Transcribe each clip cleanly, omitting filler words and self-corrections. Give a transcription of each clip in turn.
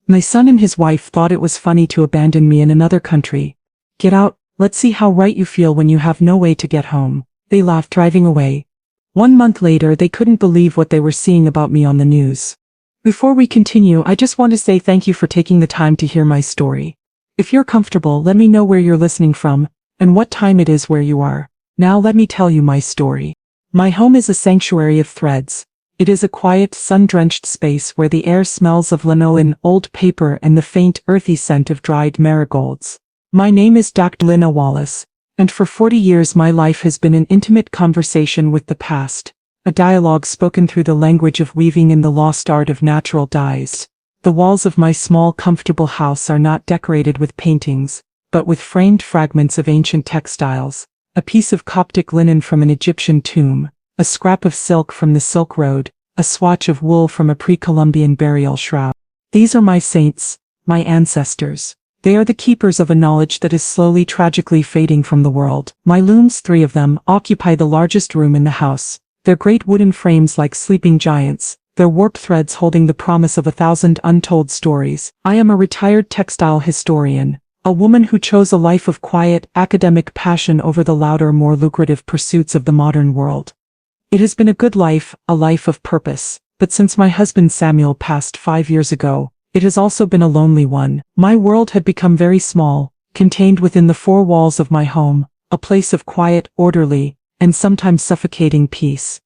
My son and his wife thought it was funny to abandon me in another country. Get out, let's see how right you feel when you have no way to get home. They laughed, driving away. 1 month later, they couldn't believe what they were seeing about me on the news. Before we continue, I just want to say thank you for taking the time to hear my story. If you're comfortable, let me know where you're listening from, and what time it is where you are. Now let me tell you my story. My home is a sanctuary of threads. It is a quiet, sun-drenched space where the air smells of lanolin, old paper, and the faint, earthy scent of dried marigolds. My name is Dr. Lina Wallace, and for 40 years my life has been an intimate conversation with the past, a dialogue spoken through the language of weaving in the lost art of natural dyes. The walls of my small, comfortable house are not decorated with paintings, but with framed fragments of ancient textiles, a piece of Coptic linen from an Egyptian tomb, a scrap of silk from the Silk Road, a swatch of wool from a pre-Columbian burial shroud. These are my saints, my ancestors. They are the keepers of a knowledge that is slowly, tragically fading from the world. My looms, 3 of them, occupy the largest room in the house, their great wooden frames like sleeping giants, their warped threads holding the promise of 1,000 untold stories. I am a retired textile historian, a woman who chose a life of quiet, academic passion over the louder, more lucrative pursuits of the modern world. It has been a good life, a life of purpose, but since my husband Samuel passed 5 years ago, it has also been a lonely one. My world had become very small, contained within the 4 walls of my home, a place of quiet, orderly, and sometimes suffocating peace.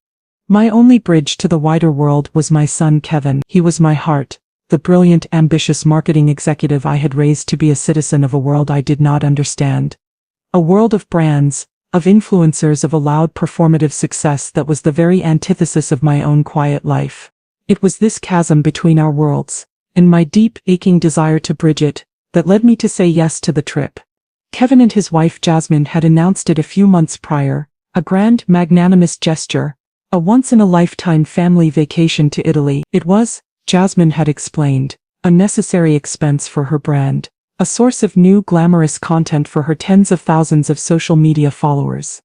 My only bridge to the wider world was my son Kevin. He was my heart, the brilliant, ambitious marketing executive I had raised to be a citizen of a world I did not understand. A world of brands, of influencers, of a loud performative success that was the very antithesis of my own quiet life. It was this chasm between our worlds, and my deep, aching desire to bridge it, that led me to say yes to the trip. Kevin and his wife Jasmine had announced it a few months prior, a grand, magnanimous gesture, a once-in-a-lifetime family vacation to Italy. It was, Jasmine had explained, a necessary expense for her brand, a source of new glamorous content for her tens of thousands of social media followers.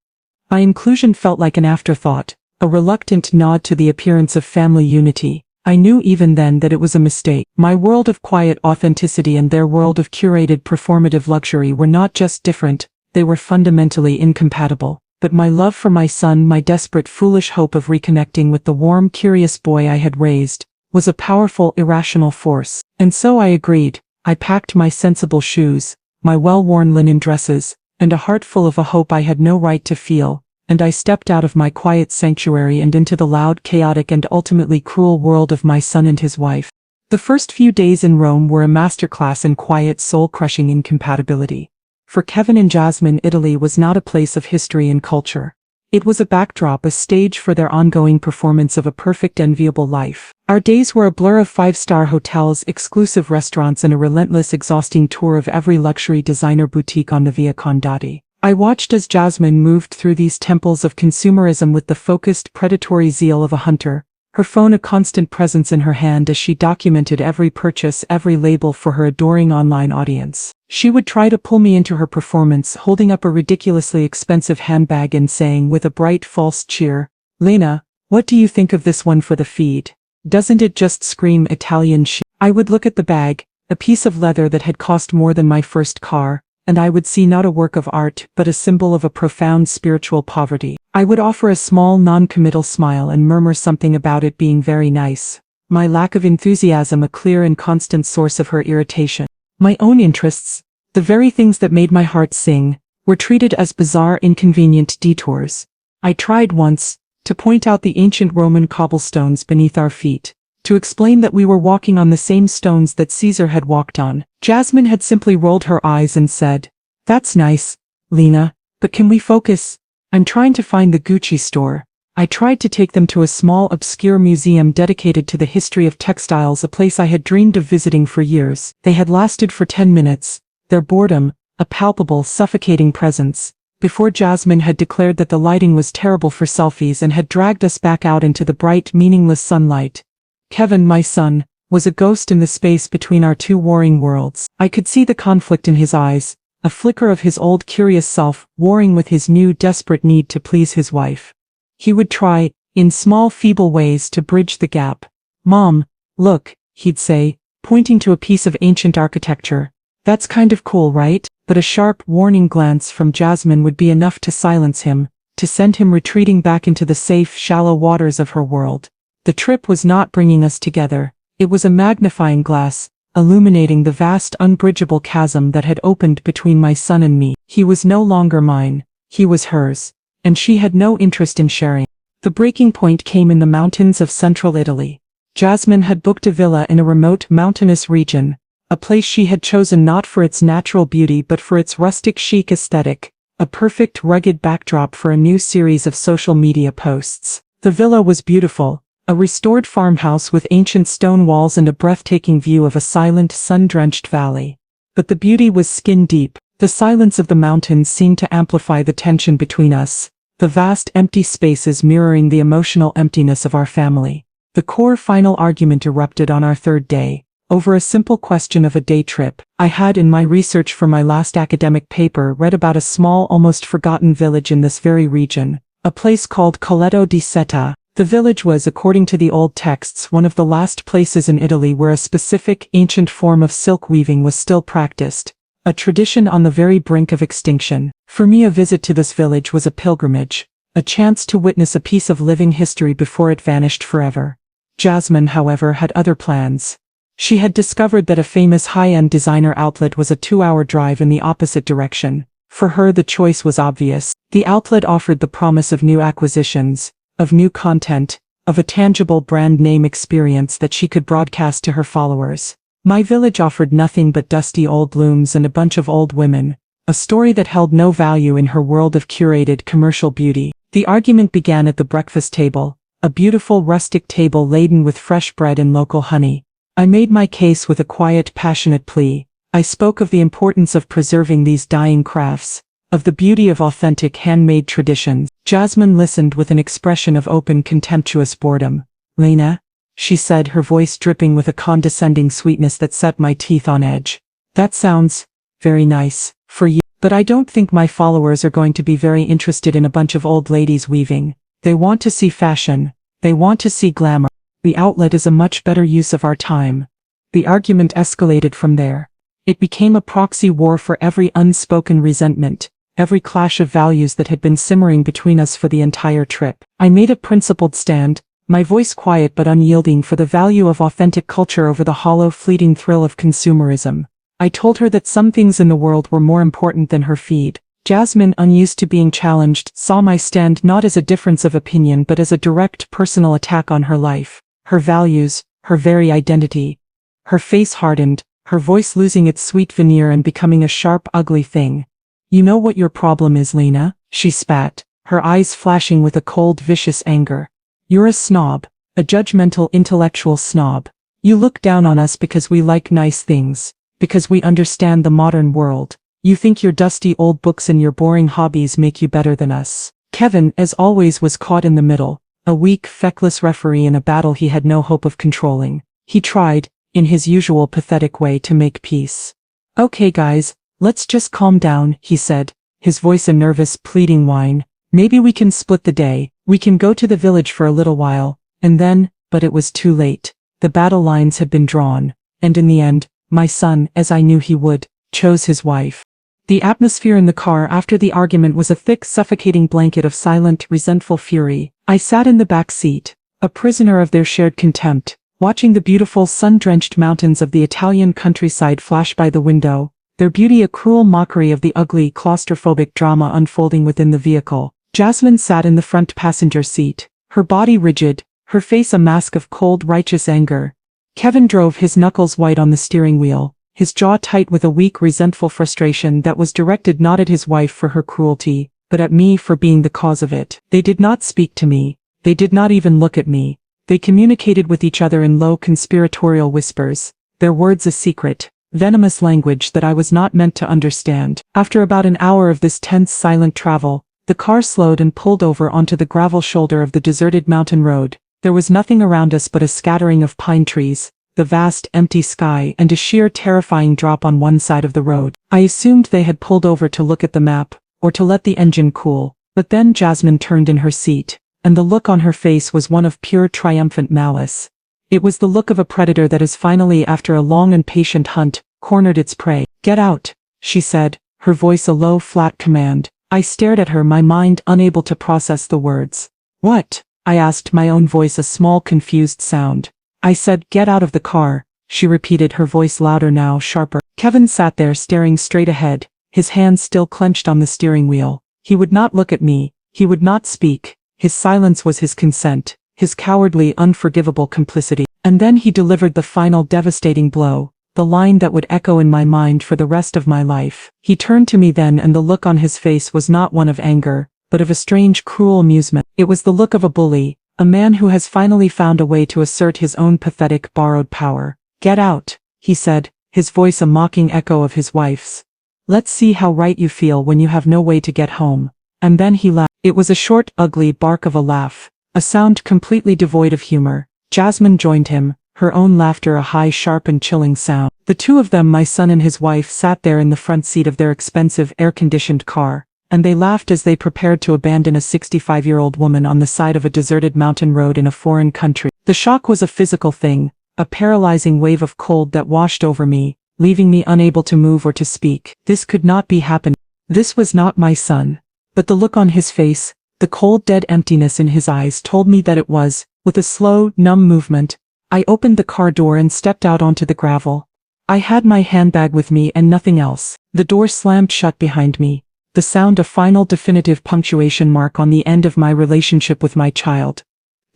My inclusion felt like an afterthought, a reluctant nod to the appearance of family unity. I knew even then that it was a mistake. My world of quiet authenticity and their world of curated performative luxury were not just different, they were fundamentally incompatible. But my love for my son, my desperate, foolish hope of reconnecting with the warm, curious boy I had raised, was a powerful, irrational force. And so I agreed. I packed my sensible shoes, my well-worn linen dresses, and a heart full of a hope I had no right to feel, and I stepped out of my quiet sanctuary and into the loud, chaotic, and ultimately cruel world of my son and his wife. The first few days in Rome were a masterclass in quiet, soul-crushing incompatibility. For Kevin and Jasmine, Italy was not a place of history and culture. It was a backdrop, a stage for their ongoing performance of a perfect, enviable life. Our days were a blur of 5-star hotels, exclusive restaurants, and a relentless, exhausting tour of every luxury designer boutique on the Via Condotti. I watched as Jasmine moved through these temples of consumerism with the focused, predatory zeal of a hunter, her phone a constant presence in her hand as she documented every purchase, every label for her adoring online audience. She would try to pull me into her performance, holding up a ridiculously expensive handbag and saying with a bright, false cheer, "Lena, what do you think of this one for the feed? Doesn't it just scream Italian chic?" I would look at the bag, a piece of leather that had cost more than my first car, and I would see not a work of art, but a symbol of a profound spiritual poverty. I would offer a small, non-committal smile and murmur something about it being very nice. My lack of enthusiasm a clear and constant source of her irritation. My own interests, the very things that made my heart sing, were treated as bizarre, inconvenient detours. I tried once to point out the ancient Roman cobblestones beneath our feet, to explain that we were walking on the same stones that Caesar had walked on. Jasmine had simply rolled her eyes and said, "That's nice, Lena, but can we focus? I'm trying to find the Gucci store." I tried to take them to a small, obscure museum dedicated to the history of textiles, a place I had dreamed of visiting for years. They had lasted for 10 minutes, their boredom, a palpable, suffocating presence, before Jasmine had declared that the lighting was terrible for selfies and had dragged us back out into the bright, meaningless sunlight. Kevin, my son, was a ghost in the space between our 2 warring worlds. I could see the conflict in his eyes, a flicker of his old curious self warring with his new desperate need to please his wife. He would try, in small feeble ways, to bridge the gap. "Mom, look," he'd say, pointing to a piece of ancient architecture. That's kind of cool, right? But a sharp, warning glance from Jasmine would be enough to silence him, to send him retreating back into the safe, shallow waters of her world. The trip was not bringing us together. It was a magnifying glass, illuminating the vast, unbridgeable chasm that had opened between my son and me. He was no longer mine. He was hers. And she had no interest in sharing. The breaking point came in the mountains of central Italy. Jasmine had booked a villa in a remote, mountainous region, a place she had chosen not for its natural beauty but for its rustic chic aesthetic, a perfect, rugged backdrop for a new series of social media posts. The villa was beautiful, a restored farmhouse with ancient stone walls and a breathtaking view of a silent, sun-drenched valley. But the beauty was skin-deep. The silence of the mountains seemed to amplify the tension between us, the vast empty spaces mirroring the emotional emptiness of our family. The core final argument erupted on our third day, over a simple question of a day trip. I had in my research for my last academic paper read about a small, almost forgotten village in this very region, a place called Colletto di Seta. The village was, according to the old texts, one of the last places in Italy where a specific, ancient form of silk weaving was still practiced, a tradition on the very brink of extinction. For me, a visit to this village was a pilgrimage, a chance to witness a piece of living history before it vanished forever. Jasmine, however, had other plans. She had discovered that a famous high-end designer outlet was a 2-hour drive in the opposite direction. For her, the choice was obvious. The outlet offered the promise of new acquisitions, of new content, of a tangible brand name experience that she could broadcast to her followers. My village offered nothing but dusty old looms and a bunch of old women, a story that held no value in her world of curated commercial beauty. The argument began at the breakfast table, a beautiful rustic table laden with fresh bread and local honey. I made my case with a quiet, passionate plea. I spoke of the importance of preserving these dying crafts, of the beauty of authentic handmade traditions. Jasmine listened with an expression of open, contemptuous boredom. "Lena," she said, her voice dripping with a condescending sweetness that set my teeth on edge. "That sounds very nice for you, but I don't think my followers are going to be very interested in a bunch of old ladies weaving. They want to see fashion. They want to see glamour. The outlet is a much better use of our time." The argument escalated from there. It became a proxy war for every unspoken resentment, every clash of values that had been simmering between us for the entire trip. I made a principled stand, my voice quiet but unyielding, for the value of authentic culture over the hollow, fleeting thrill of consumerism. I told her that some things in the world were more important than her feed. Jasmine, unused to being challenged, saw my stand not as a difference of opinion but as a direct personal attack on her life, her values, her very identity. Her face hardened, her voice losing its sweet veneer and becoming a sharp, ugly thing. "You know what your problem is, Lena?" she spat, her eyes flashing with a cold, vicious anger. "You're a snob, a judgmental intellectual snob. You look down on us because we like nice things, because we understand the modern world. You think your dusty old books and your boring hobbies make you better than us." Kevin, as always, was caught in the middle, a weak, feckless referee in a battle he had no hope of controlling. He tried, in his usual pathetic way, to make peace. "Okay guys, let's just calm down," he said, his voice a nervous, pleading whine. "Maybe we can split the day. We can go to the village for a little while, and then..." But it was too late. The battle lines had been drawn, and in the end, my son, as I knew he would, chose his wife. The atmosphere in the car after the argument was a thick, suffocating blanket of silent, resentful fury. I sat in the back seat, a prisoner of their shared contempt, watching the beautiful sun-drenched mountains of the Italian countryside flash by the window, their beauty a cruel mockery of the ugly, claustrophobic drama unfolding within the vehicle. Jasmine sat in the front passenger seat, her body rigid, her face a mask of cold, righteous anger. Kevin drove, his knuckles white on the steering wheel, his jaw tight with a weak, resentful frustration that was directed not at his wife for her cruelty, but at me for being the cause of it. They did not speak to me. They did not even look at me. They communicated with each other in low, conspiratorial whispers, their words a secret, venomous language that I was not meant to understand. After about an hour of this tense, silent travel, the car slowed and pulled over onto the gravel shoulder of the deserted mountain road. There was nothing around us but a scattering of pine trees, the vast, empty sky, and a sheer, terrifying drop on one side of the road. I assumed they had pulled over to look at the map, or to let the engine cool. But then Jasmine turned in her seat, and the look on her face was one of pure, triumphant malice. It was the look of a predator that has finally, after a long and patient hunt, cornered its prey. "Get out," she said, her voice a low, flat command. I stared at her, my mind unable to process the words. "What?" I asked, my own voice a small, confused sound. "I said, get out of the car," she repeated, her voice louder now, sharper. Kevin sat there staring straight ahead, his hands still clenched on the steering wheel. He would not look at me, he would not speak. His silence was his consent, his cowardly, unforgivable complicity. And then he delivered the final devastating blow, the line that would echo in my mind for the rest of my life. He turned to me then, and the look on his face was not one of anger, but of a strange, cruel amusement. It was the look of a bully, a man who has finally found a way to assert his own pathetic, borrowed power. "Get out," he said, his voice a mocking echo of his wife's. "Let's see how right you feel when you have no way to get home." And then he laughed. It was a short, ugly bark of a laugh, a sound completely devoid of humor. Jasmine joined him, her own laughter a high, sharp and chilling sound. The two of them, my son and his wife, sat there in the front seat of their expensive, air-conditioned car, and they laughed as they prepared to abandon a 65-year-old woman on the side of a deserted mountain road in a foreign country. The shock was a physical thing, a paralyzing wave of cold that washed over me, leaving me unable to move or to speak. This could not be happening. This was not my son. But the look on his face, the cold, dead emptiness in his eyes told me that it was. With a slow, numb movement, I opened the car door and stepped out onto the gravel. I had my handbag with me and nothing else. The door slammed shut behind me, the sound a final, definitive punctuation mark on the end of my relationship with my child.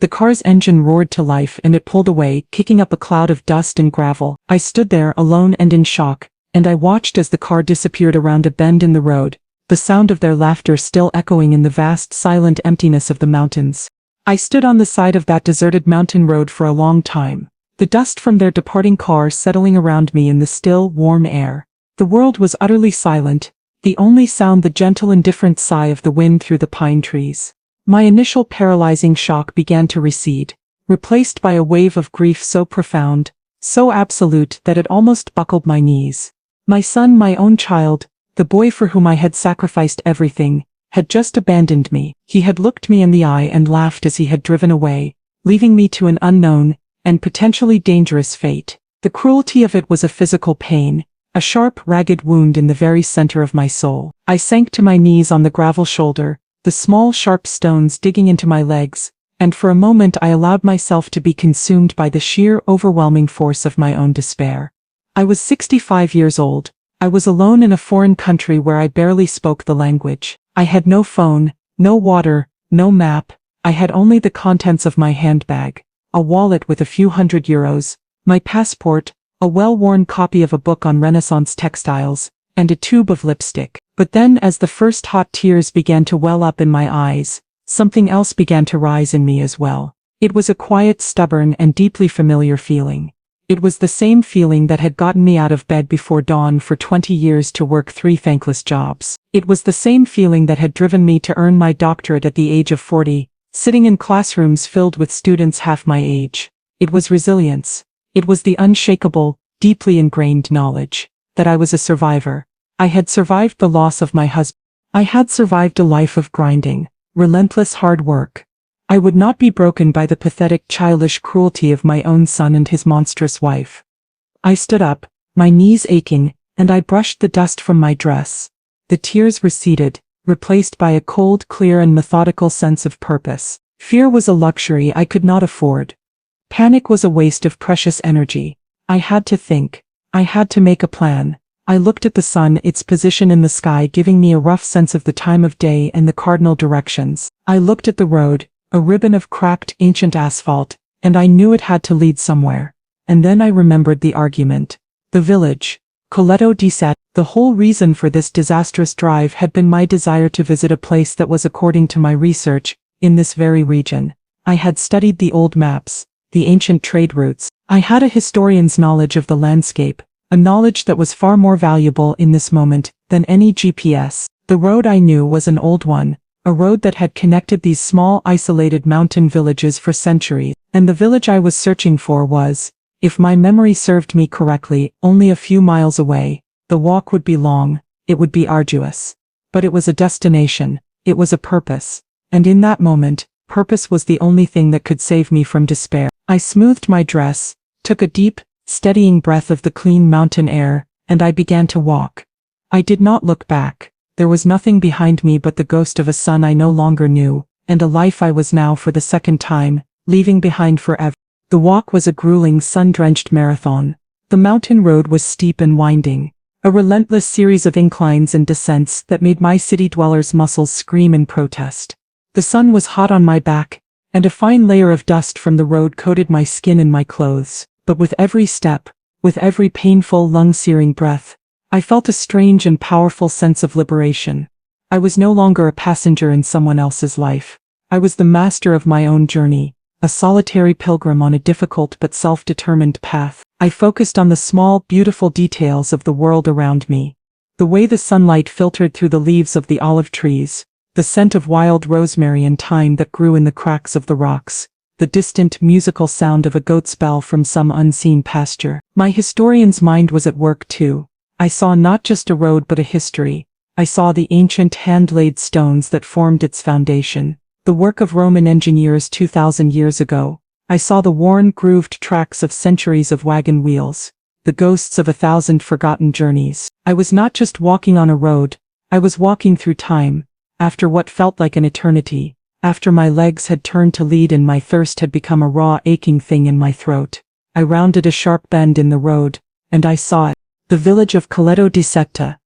The car's engine roared to life and it pulled away, kicking up a cloud of dust and gravel. I stood there alone and in shock, and I watched as the car disappeared around a bend in the road, the sound of their laughter still echoing in the vast, silent emptiness of the mountains. I stood on the side of that deserted mountain road for a long time, the dust from their departing car settling around me in the still, warm air. The world was utterly silent, the only sound the gentle, indifferent sigh of the wind through the pine trees. My initial paralyzing shock began to recede, replaced by a wave of grief so profound, so absolute that it almost buckled my knees. My son, my own child, the boy for whom I had sacrificed everything, had just abandoned me. He had looked me in the eye and laughed as he had driven away, leaving me to an unknown and potentially dangerous fate. The cruelty of it was a physical pain, a sharp, ragged wound in the very center of my soul. I sank to my knees on the gravel shoulder, the small, sharp stones digging into my legs, and for a moment I allowed myself to be consumed by the sheer, overwhelming force of my own despair. I was 65 years old. I was alone in a foreign country where I barely spoke the language. I had no phone, no water, no map. I had only the contents of my handbag, a wallet with a few €100, my passport, a well-worn copy of a book on Renaissance textiles, and a tube of lipstick. But then, as the first hot tears began to well up in my eyes, something else began to rise in me as well. It was a quiet, stubborn, and deeply familiar feeling. It was the same feeling that had gotten me out of bed before dawn for 20 years to work 3 thankless jobs. It was the same feeling that had driven me to earn my doctorate at the age of 40, sitting in classrooms filled with students half my age. It was resilience. It was the unshakable, deeply ingrained knowledge that I was a survivor. I had survived the loss of my husband. I had survived a life of grinding, relentless hard work. I would not be broken by the pathetic, childish cruelty of my own son and his monstrous wife. I stood up, my knees aching, and I brushed the dust from my dress. The tears receded, replaced by a cold, clear and methodical sense of purpose. Fear was a luxury I could not afford. Panic was a waste of precious energy. I had to think. I had to make a plan. I looked at the sun, its position in the sky giving me a rough sense of the time of day and the cardinal directions. I looked at the road, a ribbon of cracked, ancient asphalt, and I knew it had to lead somewhere. And then I remembered the argument. The village. Coletto di Sat. The whole reason for this disastrous drive had been my desire to visit a place that was, according to my research, in this very region. I had studied the old maps, the ancient trade routes. I had a historian's knowledge of the landscape, a knowledge that was far more valuable in this moment than any GPS. The road I knew was an old one, a road that had connected these small, isolated mountain villages for centuries. And the village I was searching for was, if my memory served me correctly, only a few miles away. The walk would be long, it would be arduous. But it was a destination, it was a purpose. And in that moment, Purpose was the only thing that could save me from despair. I smoothed my dress, took a deep, steadying breath of the clean mountain air, and I began to walk. I did not look back. There was nothing behind me but the ghost of a son I no longer knew, and a life I was now for the second time, leaving behind forever. The walk was a grueling sun-drenched marathon. The mountain road was steep and winding, a relentless series of inclines and descents that made my city dwellers' muscles scream in protest. The sun was hot on my back, and a fine layer of dust from the road coated my skin and my clothes. But with every step, with every painful, lung-searing breath, I felt a strange and powerful sense of liberation. I was no longer a passenger in someone else's life. I was the master of my own journey, a solitary pilgrim on a difficult but self-determined path. I focused on the small, beautiful details of the world around me. The way the sunlight filtered through the leaves of the olive trees, the scent of wild rosemary and thyme that grew in the cracks of the rocks, the distant musical sound of a goat's bell from some unseen pasture. My historian's mind was at work too. I saw not just a road but a history. I saw the ancient hand-laid stones that formed its foundation, the work of Roman engineers 2,000 years ago. I saw the worn, grooved tracks of centuries of wagon wheels, the ghosts of 1,000 forgotten journeys. I was not just walking on a road, I was walking through time, after what felt like an eternity. After my legs had turned to lead and my thirst had become a raw, aching thing in my throat, I rounded a sharp bend in the road, and I saw it. The village of Coleto di Setta.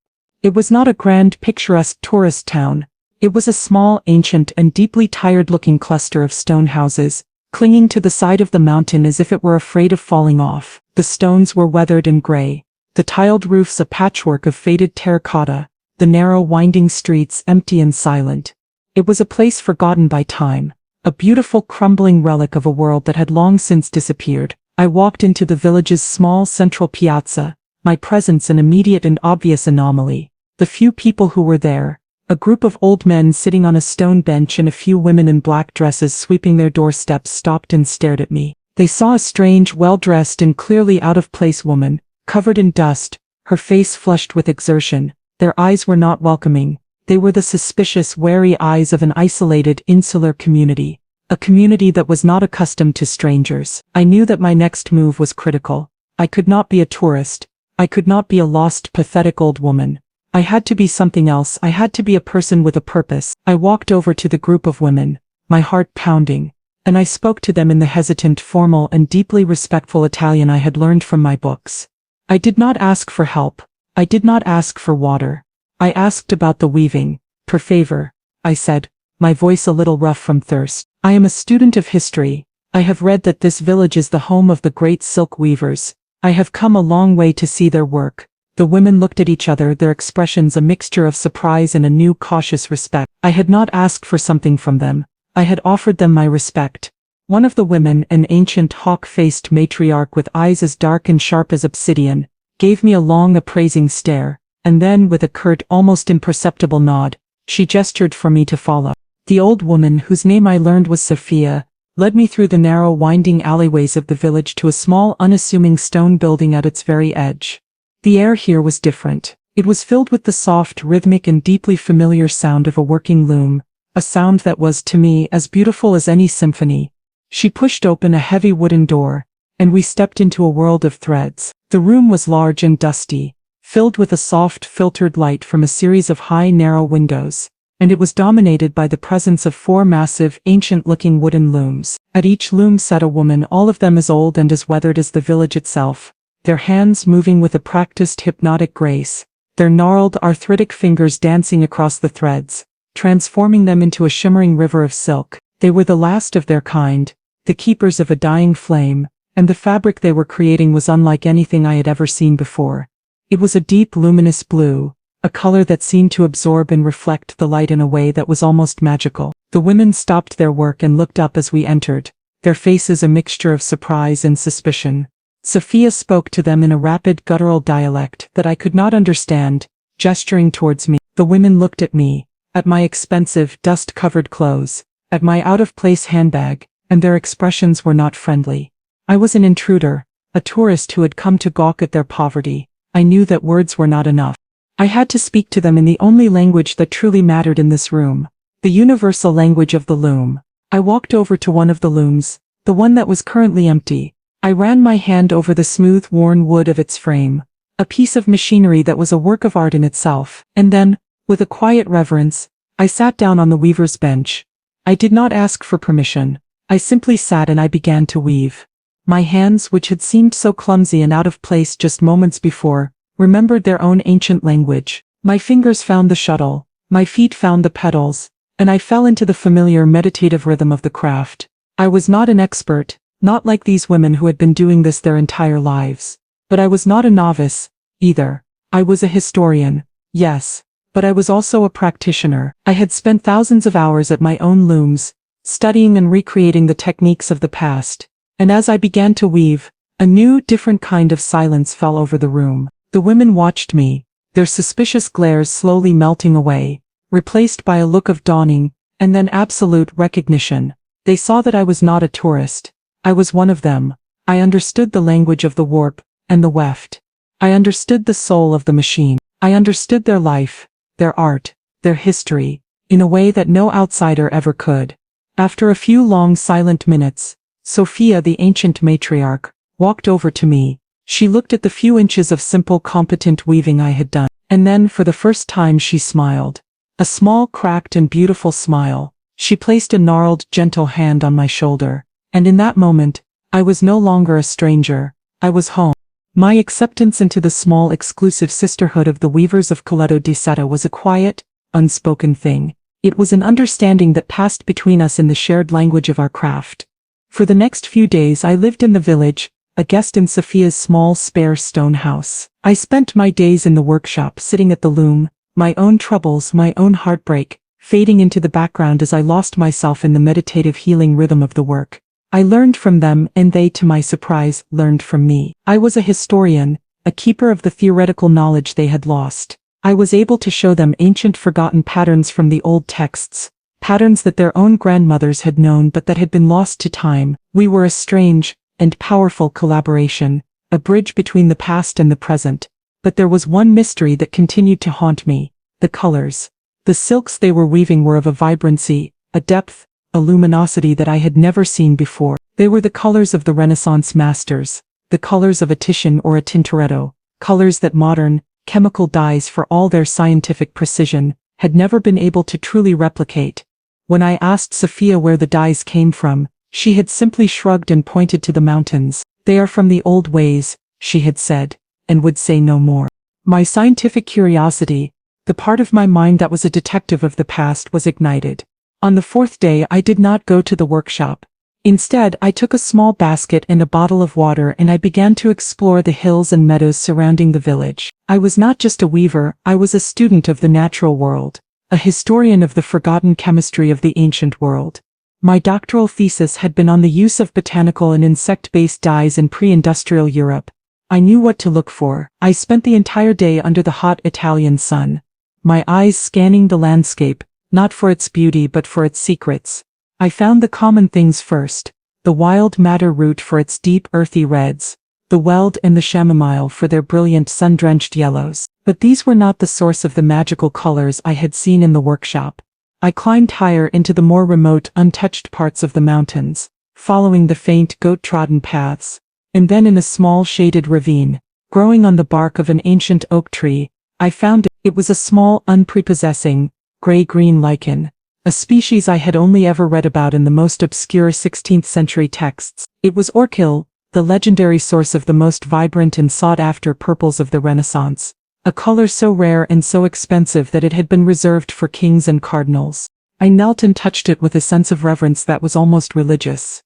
It was not a grand, picturesque tourist town. It was a small, ancient, and deeply tired-looking cluster of stone houses, clinging to the side of the mountain as if it were afraid of falling off. The stones were weathered and gray, the tiled roofs a patchwork of faded terracotta, the narrow, winding streets empty and silent. It was a place forgotten by time, a beautiful crumbling relic of a world that had long since disappeared. I walked into the village's small central piazza, my presence an immediate and obvious anomaly. The few people who were there, a group of old men sitting on a stone bench and a few women in black dresses sweeping their doorsteps, stopped and stared at me. They saw a strange, well-dressed and clearly out-of-place woman, covered in dust, her face flushed with exertion. Their eyes were not welcoming. They were the suspicious, wary eyes of an isolated, insular community, a community that was not accustomed to strangers. I knew that my next move was critical. I could not be a tourist. I could not be a lost, pathetic old woman. I had to be something else. I had to be a person with a purpose. I walked over to the group of women, my heart pounding, and I spoke to them in the hesitant, formal, and deeply respectful Italian I had learned from my books. I did not ask for help. I did not ask for water. I asked about the weaving. Per favor, I said, my voice a little rough from thirst. I am a student of history. I have read that this village is the home of the great silk weavers. I have come a long way to see their work. The women looked at each other, their expressions a mixture of surprise and a new cautious respect. I had not asked for something from them. I had offered them my respect. One of the women, an ancient hawk-faced matriarch with eyes as dark and sharp as obsidian, gave me a long appraising stare, and then, with a curt, almost imperceptible nod, she gestured for me to follow. The old woman, whose name I learned was Sophia, led me through the narrow, winding alleyways of the village to a small, unassuming stone building at its very edge. The air here was different. It was filled with the soft, rhythmic and deeply familiar sound of a working loom, a sound that was, to me, as beautiful as any symphony. She pushed open a heavy wooden door, and we stepped into a world of threads. The room was large and dusty, filled with a soft, filtered light from a series of high, narrow windows, and it was dominated by the presence of 4 massive, ancient-looking wooden looms. At each loom sat a woman, all of them as old and as weathered as the village itself, their hands moving with a practiced hypnotic grace, their gnarled, arthritic fingers dancing across the threads, transforming them into a shimmering river of silk. They were the last of their kind, the keepers of a dying flame, and the fabric they were creating was unlike anything I had ever seen before. It was a deep, luminous blue, a color that seemed to absorb and reflect the light in a way that was almost magical. The women stopped their work and looked up as we entered, their faces a mixture of surprise and suspicion. Sophia spoke to them in a rapid, guttural dialect that I could not understand, gesturing towards me. The women looked at me, at my expensive, dust-covered clothes, at my out-of-place handbag, and their expressions were not friendly. I was an intruder, a tourist who had come to gawk at their poverty. I knew that words were not enough. I had to speak to them in the only language that truly mattered in this room, the universal language of the loom. I walked over to one of the looms, the one that was currently empty. I ran my hand over the smooth, worn wood of its frame, a piece of machinery that was a work of art in itself, and then, with a quiet reverence, I sat down on the weaver's bench. I did not ask for permission. I simply sat and I began to weave. My hands, which had seemed so clumsy and out of place just moments before, remembered their own ancient language. My fingers found the shuttle, my feet found the pedals, and I fell into the familiar meditative rhythm of the craft. I was not an expert, not like these women who had been doing this their entire lives. But I was not a novice, either. I was a historian, yes, but I was also a practitioner. I had spent thousands of hours at my own looms, studying and recreating the techniques of the past. And as I began to weave, a new, different kind of silence fell over the room. The women watched me, their suspicious glares slowly melting away, replaced by a look of dawning, and then absolute recognition. They saw that I was not a tourist. I was one of them. I understood the language of the warp and the weft. I understood the soul of the machine. I understood their life, their art, their history, in a way that no outsider ever could. After a few long silent minutes, Sophia, the ancient matriarch, walked over to me. She looked at the few inches of simple, competent weaving I had done, and then for the first time she smiled. A small, cracked and beautiful smile. She placed a gnarled, gentle hand on my shoulder, and in that moment, I was no longer a stranger. I was home. My acceptance into the small, exclusive sisterhood of the weavers of Coleto di Seta was a quiet, unspoken thing. It was an understanding that passed between us in the shared language of our craft. For the next few days I lived in the village, a guest in Sophia's small, spare stone house. I spent my days in the workshop sitting at the loom, my own troubles, my own heartbreak, fading into the background as I lost myself in the meditative healing rhythm of the work. I learned from them and they, to my surprise, learned from me. I was a historian, a keeper of the theoretical knowledge they had lost. I was able to show them ancient forgotten patterns from the old texts, patterns that their own grandmothers had known but that had been lost to time. We were a strange and powerful collaboration, a bridge between the past and the present. But there was one mystery that continued to haunt me: the colors. The silks they were weaving were of a vibrancy, a depth, a luminosity that I had never seen before. They were the colors of the Renaissance masters, the colors of a Titian or a Tintoretto, colors that modern, chemical dyes, for all their scientific precision, had never been able to truly replicate. When I asked Sophia where the dyes came from, she had simply shrugged and pointed to the mountains. They are from the old ways, she had said, and would say no more. My scientific curiosity, the part of my mind that was a detective of the past, was ignited. On the fourth day I did not go to the workshop. Instead, I took a small basket and a bottle of water and I began to explore the hills and meadows surrounding the village. I was not just a weaver, I was a student of the natural world, a historian of the forgotten chemistry of the ancient world. My doctoral thesis had been on the use of botanical and insect-based dyes in pre-industrial Europe. I knew what to look for. I spent the entire day under the hot Italian sun, my eyes scanning the landscape, not for its beauty but for its secrets. I found the common things first: the wild madder root for its deep earthy reds, the weld and the chamomile for their brilliant sun-drenched yellows. But these were not the source of the magical colors I had seen in the workshop. I climbed higher into the more remote, untouched parts of the mountains, following the faint, goat-trodden paths, and then in a small shaded ravine, growing on the bark of an ancient oak tree, I found it. It was a small, unprepossessing, gray-green lichen, a species I had only ever read about in the most obscure 16th century texts. It was orchil, the legendary source of the most vibrant and sought-after purples of the Renaissance, a color so rare and so expensive that it had been reserved for kings and cardinals. I knelt and touched it with a sense of reverence that was almost religious.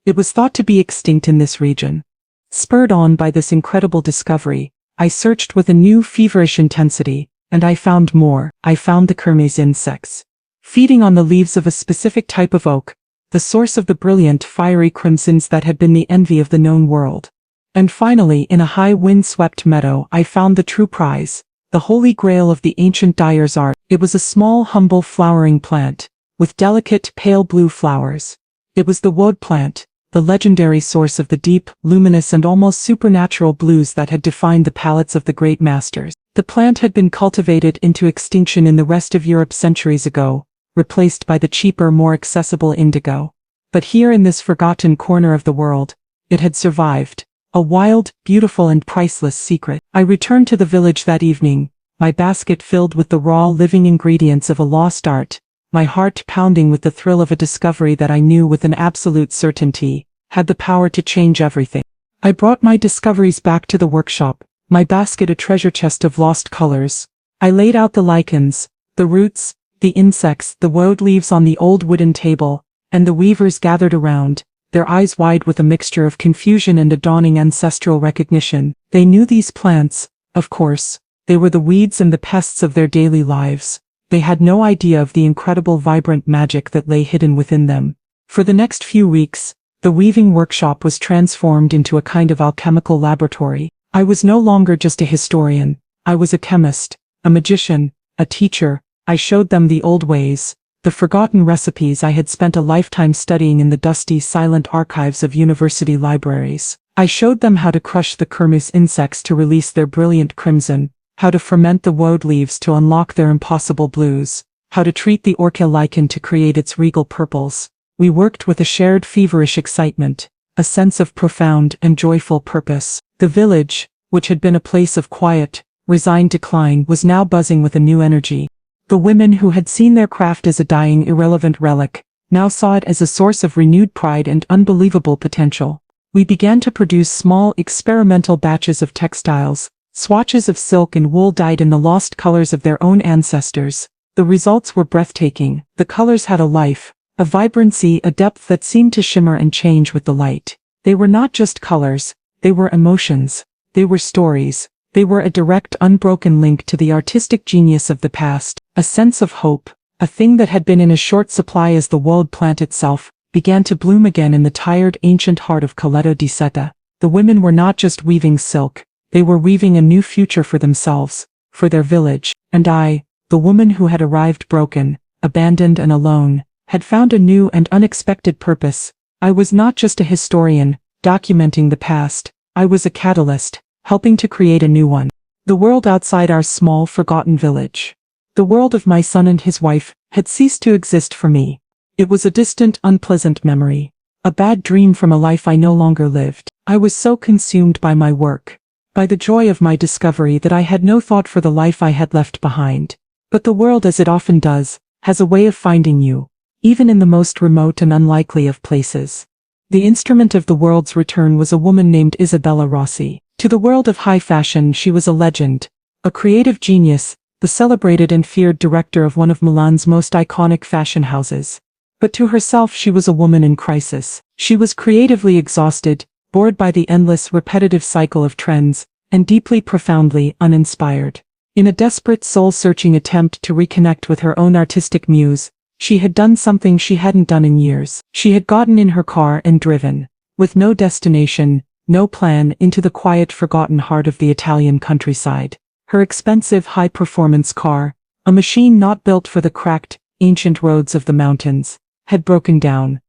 It was thought to be extinct in this region. Spurred on by this incredible discovery, I searched with a new feverish intensity, and I found more. I found the Kermes insects, feeding on the leaves of a specific type of oak, the source of the brilliant, fiery crimsons that had been the envy of the known world. And finally, in a high wind-swept meadow, I found the true prize, the holy grail of the ancient dyer's art. It was a small, humble flowering plant, with delicate, pale blue flowers. It was the woad plant, the legendary source of the deep, luminous and almost supernatural blues that had defined the palettes of the great masters. The plant had been cultivated into extinction in the rest of Europe centuries ago, replaced by the cheaper, more accessible indigo. But here in this forgotten corner of the world, it had survived. A wild, beautiful and priceless secret. I returned to the village that evening, my basket filled with the raw living ingredients of a lost art, my heart pounding with the thrill of a discovery that I knew with an absolute certainty had the power to change everything. I brought my discoveries back to the workshop, my basket a treasure chest of lost colors. I laid out the lichens, the roots, the insects, the woad leaves on the old wooden table, and the weavers gathered around, their eyes wide with a mixture of confusion and a dawning ancestral recognition. They knew these plants, of course. They were the weeds and the pests of their daily lives. They had no idea of the incredible vibrant magic that lay hidden within them. For the next few weeks, the weaving workshop was transformed into a kind of alchemical laboratory. I was no longer just a historian. I was a chemist, a magician, a teacher. I showed them the old ways, the forgotten recipes I had spent a lifetime studying in the dusty, silent archives of university libraries. I showed them how to crush the kermes insects to release their brilliant crimson, how to ferment the woad leaves to unlock their impossible blues, how to treat the orchid lichen to create its regal purples. We worked with a shared feverish excitement, a sense of profound and joyful purpose. The village, which had been a place of quiet, resigned decline, was now buzzing with a new energy. The women who had seen their craft as a dying, irrelevant relic, now saw it as a source of renewed pride and unbelievable potential. We began to produce small, experimental batches of textiles, swatches of silk and wool dyed in the lost colors of their own ancestors. The results were breathtaking. The colors had a life, a vibrancy, a depth that seemed to shimmer and change with the light. They were not just colors, they were emotions, they were stories, they were a direct, unbroken link to the artistic genius of the past, a sense of hope, a thing that had been in a short supply as the woad plant itself began to bloom again in the tired, ancient heart of Coleto di Seta. The women were not just weaving silk, they were weaving a new future for themselves, for their village, and I, the woman who had arrived broken, abandoned and alone, had found a new and unexpected purpose. I was not just a historian, documenting the past, I was a catalyst, helping to create a new one. The world outside our small, forgotten village. The world of my son and his wife had ceased to exist for me. It was a distant, unpleasant memory, a bad dream from a life I no longer lived. I was so consumed by my work, by the joy of my discovery, that I had no thought for the life I had left behind. But the world, as it often does, has a way of finding you, even in the most remote and unlikely of places. The instrument of the world's return was a woman named Isabella Rossi. To the world of high fashion she was a legend, a creative genius, the celebrated and feared director of one of Milan's most iconic fashion houses. But to herself she was a woman in crisis. She was creatively exhausted, bored by the endless, repetitive cycle of trends, and deeply, profoundly uninspired. In a desperate, soul-searching attempt to reconnect with her own artistic muse, she had done something she hadn't done in years. She had gotten in her car and driven, with no destination, no plan, into the quiet, forgotten heart of the Italian countryside. Her expensive, high-performance car, a machine not built for the cracked, ancient roads of the mountains, had broken down.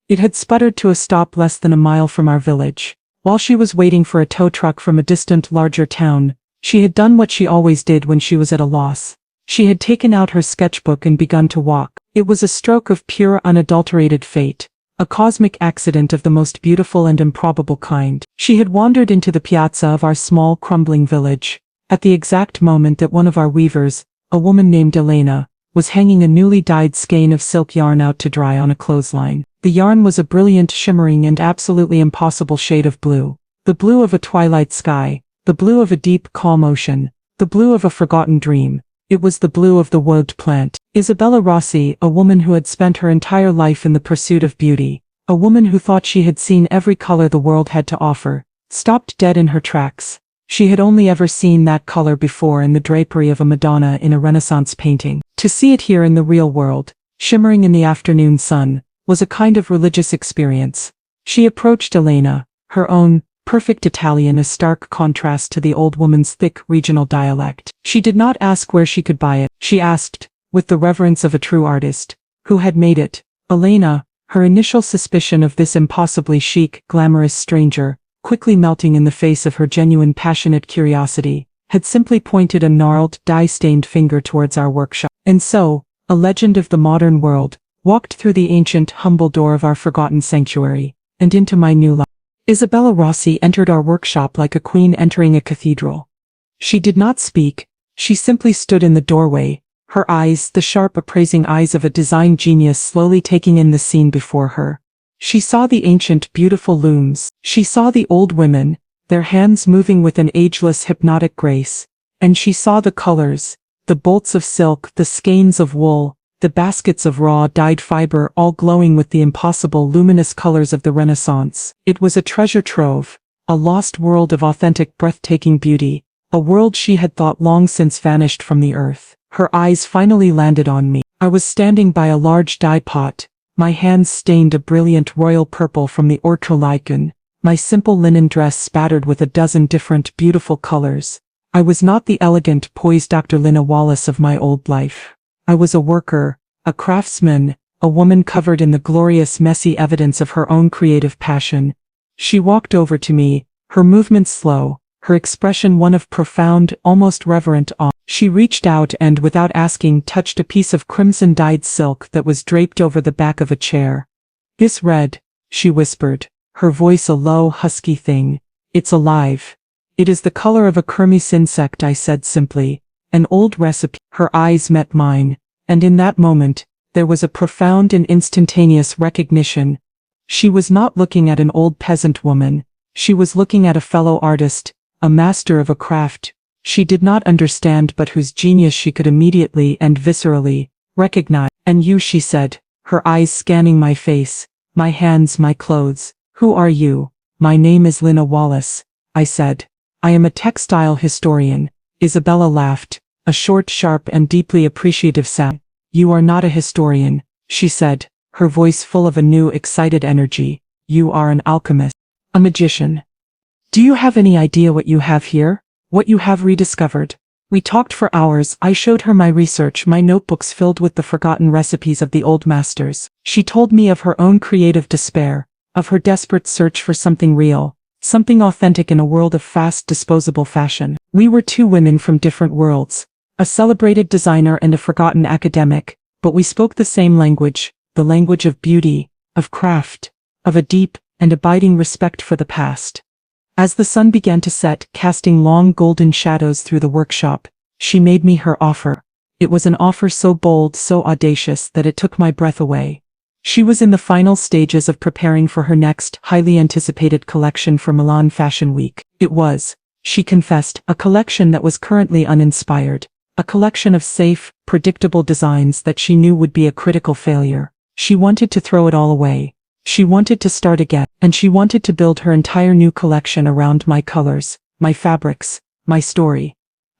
It had sputtered to a stop less than a mile from our village. While she was waiting for a tow truck from a distant, larger town, she had done what she always did when she was at a loss. She had taken out her sketchbook and begun to walk. It was a stroke of pure, unadulterated fate, a cosmic accident of the most beautiful and improbable kind. She had wandered into the piazza of our small, crumbling village, at the exact moment that one of our weavers, a woman named Elena, was hanging a newly dyed skein of silk yarn out to dry on a clothesline. The yarn was a brilliant, shimmering and absolutely impossible shade of blue. The blue of a twilight sky, the blue of a deep, calm ocean, the blue of a forgotten dream. It was the blue of the woad plant. Isabella Rossi, a woman who had spent her entire life in the pursuit of beauty, a woman who thought she had seen every color the world had to offer, stopped dead in her tracks. She had only ever seen that color before in the drapery of a Madonna in a Renaissance painting. To see it here in the real world, shimmering in the afternoon sun, was a kind of religious experience. She approached Elena, her own, perfect Italian, a stark contrast to the old woman's thick regional dialect. She did not ask where she could buy it. She asked, with the reverence of a true artist, who had made it. Elena, her initial suspicion of this impossibly chic, glamorous stranger, quickly melting in the face of her genuine, passionate curiosity, had simply pointed a gnarled, dye-stained finger towards our workshop. And so, a legend of the modern world, walked through the ancient, humble door of our forgotten sanctuary, and into my new life. Isabella Rossi entered our workshop like a queen entering a cathedral. She did not speak, she simply stood in the doorway, her eyes, the sharp appraising eyes of a design genius, slowly taking in the scene before her. She saw the ancient, beautiful looms. She saw the old women, their hands moving with an ageless, hypnotic grace. And she saw the colors, the bolts of silk, the skeins of wool, the baskets of raw, dyed fiber, all glowing with the impossible, luminous colors of the Renaissance. It was a treasure trove, a lost world of authentic, breathtaking beauty, a world she had thought long since vanished from the earth. Her eyes finally landed on me. I was standing by a large dye pot, my hands stained a brilliant royal purple from the ortolithen, my simple linen dress spattered with a dozen different beautiful colors. I was not the elegant, poised Dr. Lina Wallace of my old life. I was a worker, a craftsman, a woman covered in the glorious, messy evidence of her own creative passion. She walked over to me, her movements slow, her expression one of profound, almost reverent awe. She reached out and, without asking, touched a piece of crimson-dyed silk that was draped over the back of a chair. "This red," she whispered, her voice a low, husky thing. "It's alive. It is the color of a kermes insect," I said simply. "An old recipe." Her eyes met mine, and in that moment, there was a profound and instantaneous recognition. She was not looking at an old peasant woman. She was looking at a fellow artist, a master of a craft she did not understand but whose genius she could immediately and viscerally recognize. "And you," she said, her eyes scanning my face, my hands, my clothes. "Who are you?" "My name is Lina Wallace," I said. "I am a textile historian." Isabella laughed, a short, sharp and deeply appreciative sound. "You are not a historian," she said, her voice full of a new, excited energy. "You are an alchemist, a magician. Do you have any idea what you have here? What you have rediscovered?" We talked for hours. I showed her my research, my notebooks filled with the forgotten recipes of the old masters. She told me of her own creative despair, of her desperate search for something real, something authentic in a world of fast, disposable fashion. We were two women from different worlds, a celebrated designer and a forgotten academic, but we spoke the same language, the language of beauty, of craft, of a deep and abiding respect for the past. As the sun began to set, casting long golden shadows through the workshop, she made me her offer. It was an offer so bold, so audacious that it took my breath away. She was in the final stages of preparing for her next, highly anticipated collection for Milan Fashion Week. It was, she confessed, a collection that was currently uninspired, a collection of safe, predictable designs that she knew would be a critical failure. She wanted to throw it all away. She wanted to start again, and she wanted to build her entire new collection around my colors, my fabrics, my story.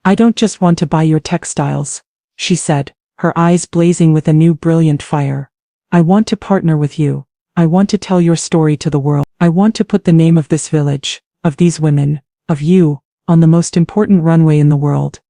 "I don't just want to buy your textiles," she said, her eyes blazing with a new brilliant fire. "I want to partner with you. I want to tell your story to the world. I want to put the name of this village, of these women, of you, on the most important runway in the world."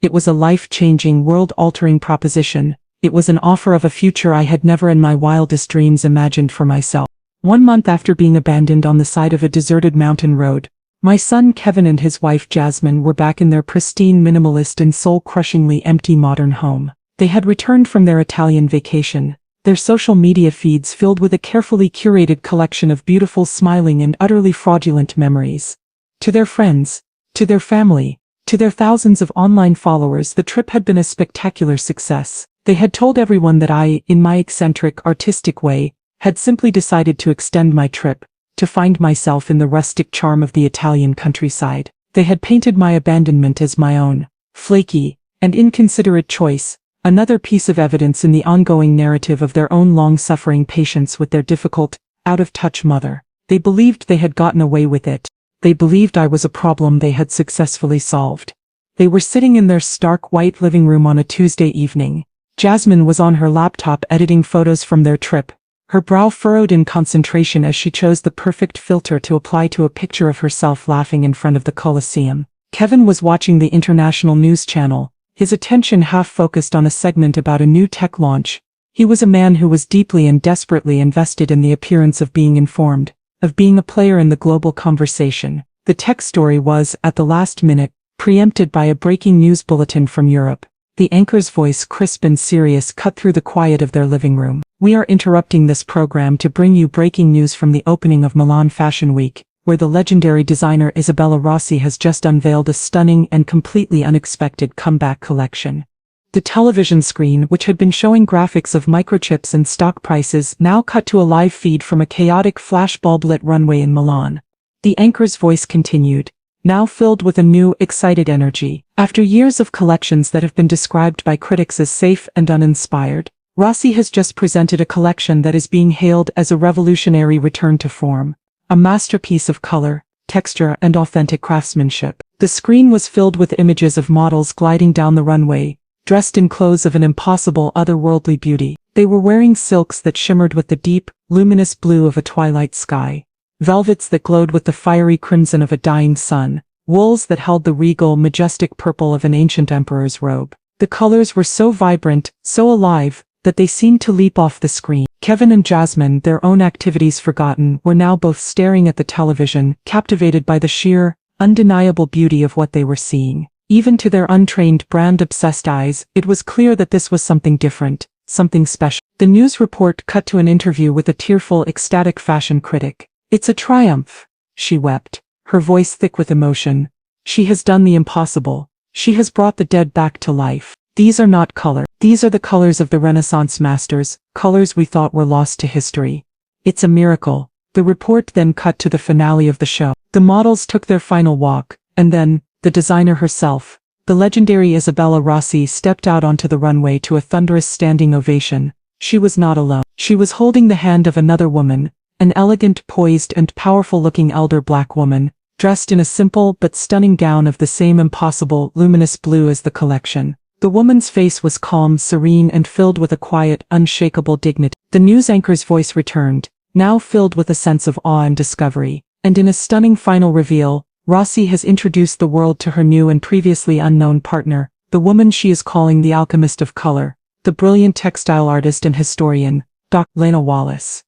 It was a life-changing, world-altering proposition. It was an offer of a future I had never in my wildest dreams imagined for myself. 1 month after being abandoned on the side of a deserted mountain road, my son Kevin and his wife Jasmine were back in their pristine, minimalist and soul-crushingly empty modern home. They had returned from their Italian vacation, their social media feeds filled with a carefully curated collection of beautiful, smiling and utterly fraudulent memories. To their friends, to their family, to their thousands of online followers, the trip had been a spectacular success. They had told everyone that I, in my eccentric, artistic way, had simply decided to extend my trip, to find myself in the rustic charm of the Italian countryside. They had painted my abandonment as my own, flaky, and inconsiderate choice, another piece of evidence in the ongoing narrative of their own long-suffering patience with their difficult, out-of-touch mother. They believed they had gotten away with it. They believed I was a problem they had successfully solved. They were sitting in their stark white living room on a Tuesday evening. Jasmine was on her laptop editing photos from their trip, her brow furrowed in concentration as she chose the perfect filter to apply to a picture of herself laughing in front of the Colosseum. Kevin was watching the international news channel, his attention half focused on a segment about a new tech launch. He was a man who was deeply and desperately invested in the appearance of being informed, of being a player in the global conversation. The tech story was, at the last minute, preempted by a breaking news bulletin from Europe. The anchor's voice, crisp and serious, cut through the quiet of their living room. We are interrupting this program to bring you breaking news from the opening of Milan Fashion Week, where the legendary designer Isabella Rossi has just unveiled a stunning and completely unexpected comeback collection. The television screen, which had been showing graphics of microchips and stock prices, now cut to a live feed from a chaotic flashbulb-lit runway in Milan. The anchor's voice continued, now filled with a new, excited energy. After years of collections that have been described by critics as safe and uninspired, Rossi has just presented a collection that is being hailed as a revolutionary return to form, a masterpiece of color, texture, and authentic craftsmanship. The screen was filled with images of models gliding down the runway, dressed in clothes of an impossible, otherworldly beauty. They were wearing silks that shimmered with the deep, luminous blue of a twilight sky, velvets that glowed with the fiery crimson of a dying sun, wools that held the regal, majestic purple of an ancient emperor's robe. The colors were so vibrant, so alive, that they seemed to leap off the screen. Kevin and Jasmine, their own activities forgotten, were now both staring at the television, captivated by the sheer, undeniable beauty of what they were seeing. Even to their untrained, brand-obsessed eyes, it was clear that this was something different, something special. The news report cut to an interview with a tearful, ecstatic fashion critic. "It's a triumph," she wept, her voice thick with emotion. "She has done the impossible. She has brought the dead back to life. These are not color. These are the colors of the Renaissance masters, colors we thought were lost to history. It's a miracle." The report then cut to the finale of the show. The models took their final walk, and then, the designer herself, the legendary Isabella Rossi, stepped out onto the runway to a thunderous standing ovation. She was not alone. She was holding the hand of another woman, an elegant, poised, and powerful-looking elder black woman, dressed in a simple but stunning gown of the same impossible, luminous blue as the collection. The woman's face was calm, serene, and filled with a quiet, unshakable dignity. The news anchor's voice returned, now filled with a sense of awe and discovery. And in a stunning final reveal, Rossi has introduced the world to her new and previously unknown partner, the woman she is calling the alchemist of color, the brilliant textile artist and historian, Dr. Lena Wallace.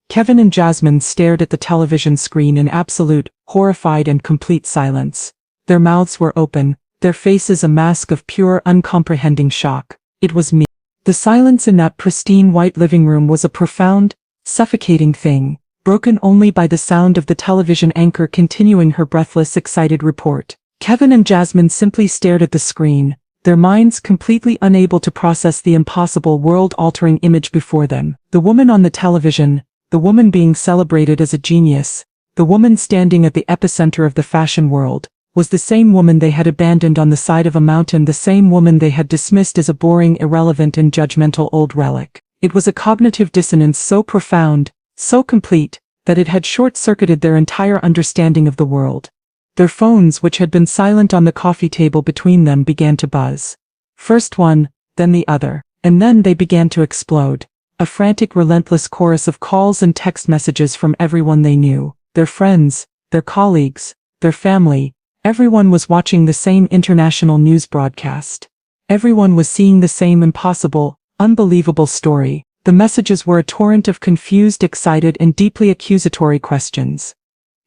Kevin and Jasmine stared at the television screen in absolute, horrified and complete silence. Their mouths were open, their faces a mask of pure, uncomprehending shock. It was me. The silence in that pristine white living room was a profound, suffocating thing, broken only by the sound of the television anchor continuing her breathless, excited report. Kevin and Jasmine simply stared at the screen, their minds completely unable to process the impossible, world-altering image before them. The woman on the television, the woman being celebrated as a genius, the woman standing at the epicenter of the fashion world, was the same woman they had abandoned on the side of a mountain, the same woman they had dismissed as a boring, irrelevant, and judgmental old relic. It was a cognitive dissonance so profound, so complete, that it had short-circuited their entire understanding of the world. Their phones, which had been silent on the coffee table between them, began to buzz. First one, then the other, and then they began to explode. A frantic, relentless chorus of calls and text messages from everyone they knew, their friends, their colleagues, their family. Everyone was watching the same international news broadcast. Everyone was seeing the same impossible, unbelievable story. The messages were a torrent of confused, excited, and deeply accusatory questions.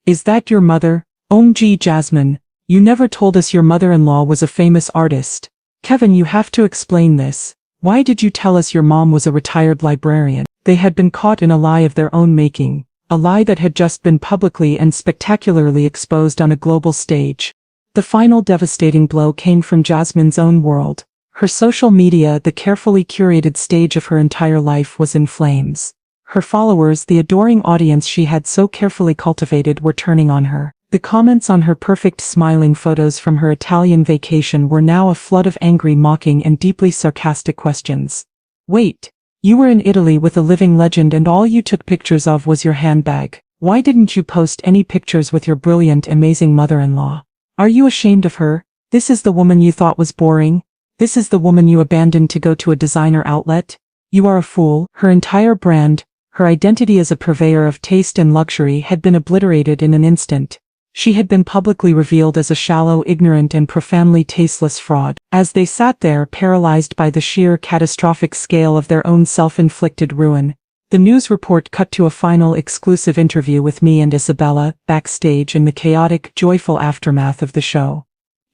"Is that your mother? OMG, Jasmine, you never told us your mother-in-law was a famous artist. Kevin, you have to explain this. Why did you tell us your mom was a retired librarian?" They had been caught in a lie of their own making, a lie that had just been publicly and spectacularly exposed on a global stage. The final devastating blow came from Jasmine's own world. Her social media, the carefully curated stage of her entire life, was in flames. Her followers, the adoring audience she had so carefully cultivated, were turning on her. The comments on her perfect smiling photos from her Italian vacation were now a flood of angry, mocking, and deeply sarcastic questions. "Wait, you were in Italy with a living legend and all you took pictures of was your handbag. Why didn't you post any pictures with your brilliant, amazing mother-in-law? Are you ashamed of her? This is the woman you thought was boring? This is the woman you abandoned to go to a designer outlet? You are a fool." Her entire brand, her identity as a purveyor of taste and luxury, had been obliterated in an instant. She had been publicly revealed as a shallow, ignorant, and profoundly tasteless fraud. As they sat there, paralyzed by the sheer, catastrophic scale of their own self-inflicted ruin, the news report cut to a final, exclusive interview with me and Isabella, backstage in the chaotic, joyful aftermath of the show.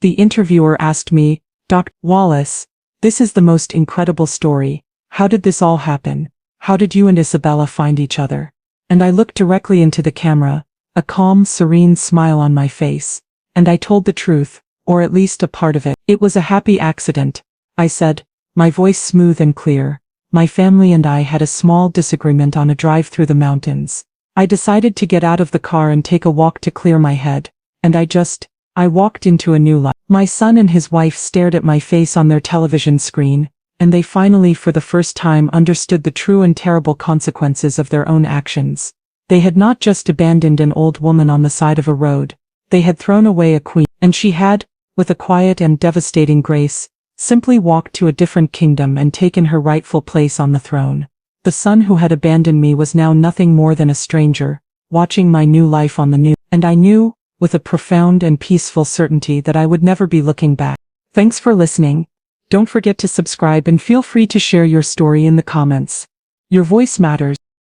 The interviewer asked me, "Dr. Wallace, This is the most incredible story. How did this all happen? How did you and Isabella find each other? And I looked directly into the camera, a calm, serene smile on my face. And I told the truth, or at least a part of it. It was a happy accident, I said, my voice smooth and clear. My family and I had a small disagreement on a drive through the mountains. I decided to get out of the car and take a walk to clear my head. And I walked into a new life. My son and his wife stared at my face on their television screen, and they finally for the first time understood the true and terrible consequences of their own actions. They had not just abandoned an old woman on the side of a road. They had thrown away a queen, and she had, with a quiet and devastating grace, simply walked to a different kingdom and taken her rightful place on the throne. The son who had abandoned me was now nothing more than a stranger, watching my new life on the news, and I knew, with a profound and peaceful certainty, that I would never be looking back. Thanks for listening. Don't forget to subscribe and feel free to share your story in the comments. Your voice matters.